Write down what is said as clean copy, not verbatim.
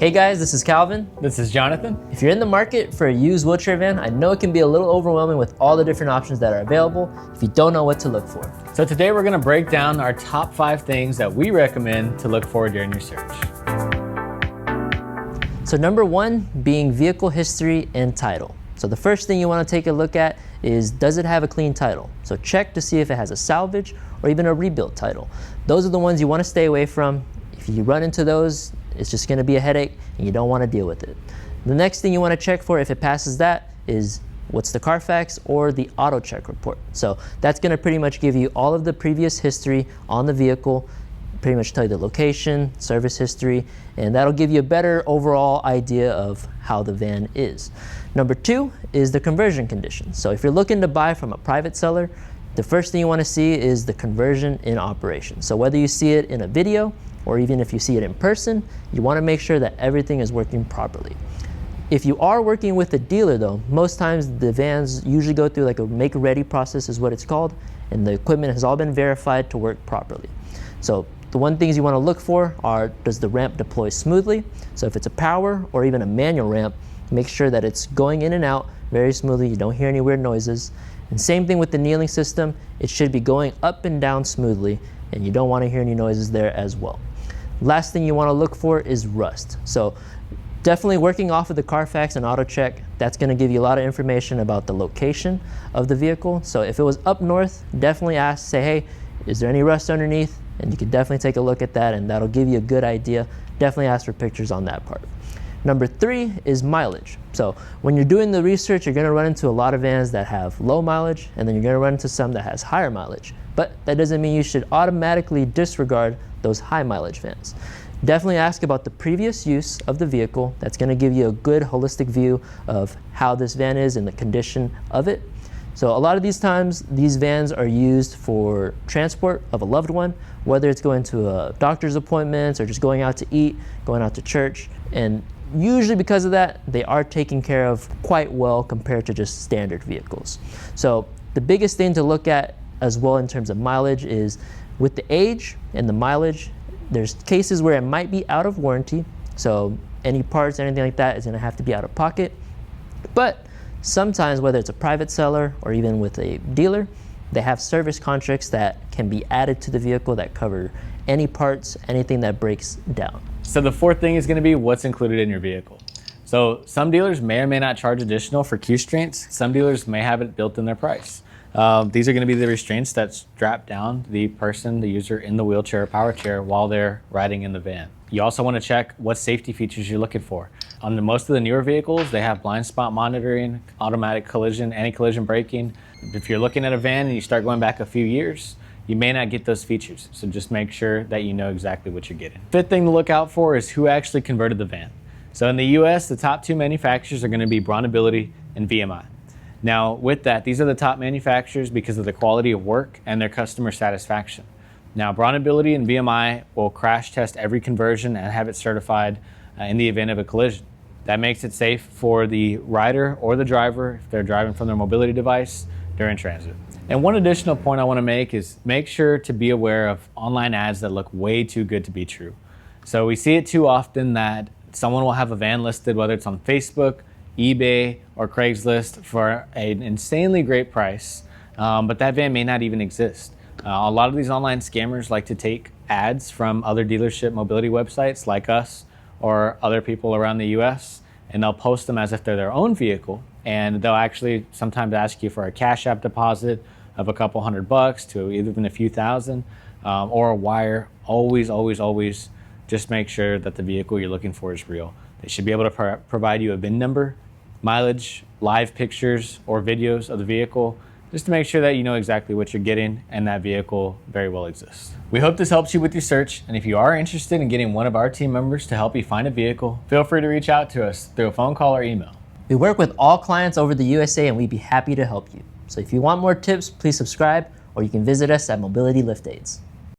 Hey guys, this is Calvin. This is Jonathan. If you're in the market for a used wheelchair van, I know it can be a little overwhelming with all the different options that are available if you don't know what to look for. So today we're going to break down our top 5 things that we recommend to look for during your search. So number 1 being vehicle history and title. So the first thing you want to take a look at is, does it have a clean title? So check to see if it has a salvage or even a rebuilt title. Those are the ones you want to stay away from. If you run into those, it's just going to be a headache and you don't want to deal with it. The next thing you want to check for, if it passes that, is what's the Carfax or the auto check report. So that's going to pretty much give you all of the previous history on the vehicle, pretty much tell you the location, service history, and that'll give you a better overall idea of how the van is. Number 2 is the conversion condition. So if you're looking to buy from a private seller, the first thing you want to see is the conversion in operation. So whether you see it in a video or even if you see it in person, you want to make sure that everything is working properly. If you are working with a dealer though, most times the vans usually go through like a make-ready process is what it's called, and the equipment has all been verified to work properly. So the one things you want to look for are, does the ramp deploy smoothly? So if it's a power or even a manual ramp, make sure that it's going in and out very smoothly, you don't hear any weird noises. And same thing with the kneeling system, it should be going up and down smoothly, and you don't want to hear any noises there as well. Last thing you want to look for is rust. So definitely working off of the Carfax and auto check, that's going to give you a lot of information about the location of the vehicle. So if it was up north, definitely ask, say, hey, is there any rust underneath? And you can definitely take a look at that, and that'll give you a good idea. Definitely ask for pictures on that part. Number 3 is mileage. So when you're doing the research, you're going to run into a lot of vans that have low mileage, and then you're going to run into some that has higher mileage. But that doesn't mean you should automatically disregard those high mileage vans. Definitely ask about the previous use of the vehicle. That's going to give you a good holistic view of how this van is and the condition of it. So a lot of these times, these vans are used for transport of a loved one, whether it's going to a doctor's appointments or just going out to eat, going out to church. And usually because of that, they are taken care of quite well compared to just standard vehicles. So the biggest thing to look at as well in terms of mileage is, with the age and the mileage, there's cases where it might be out of warranty. So any parts, anything like that is going to have to be out of pocket. But sometimes, whether it's a private seller or even with a dealer, they have service contracts that can be added to the vehicle that cover any parts, anything that breaks down. So the 4th thing is going to be what's included in your vehicle. So some dealers may or may not charge additional for key restraints. Some dealers may have it built in their price. These are going to be the restraints that strap down the person, the user, in the wheelchair or power chair while they're riding in the van. You also want to check what safety features you're looking for. On most of the newer vehicles, they have blind spot monitoring, automatic collision, anti-collision braking. If you're looking at a van and you start going back a few years, you may not get those features. So just make sure that you know exactly what you're getting. 5th thing to look out for is who actually converted the van. So in the US, the top 2 manufacturers are going to be Bronability and VMI. Now with that, these are the top manufacturers because of the quality of work and their customer satisfaction. Now Bronability and VMI will crash test every conversion and have it certified in the event of a collision. That makes it safe for the rider or the driver if they're driving from their mobility device during transit. And one additional point I want to make is, make sure to be aware of online ads that look way too good to be true. So we see it too often that someone will have a van listed, whether it's on Facebook, eBay, or Craigslist, for an insanely great price, but that van may not even exist. A lot of these online scammers like to take ads from other dealership mobility websites like us or other people around the US, and they'll post them as if they're their own vehicle, and they'll actually sometimes ask you for a Cash App deposit of a couple $100 to even a few thousand, or a wire. Always just make sure that the vehicle you're looking for is real. They should be able to provide you a VIN number, mileage, live pictures or videos of the vehicle, just to make sure that you know exactly what you're getting and that vehicle very well exists. We hope this helps you with your search, and if you are interested in getting one of our team members to help you find a vehicle, feel free to reach out to us through a phone call or email. We work with all clients over the USA, and we'd be happy to help you. So if you want more tips, please subscribe, or you can visit us at Mobility Lift Aids.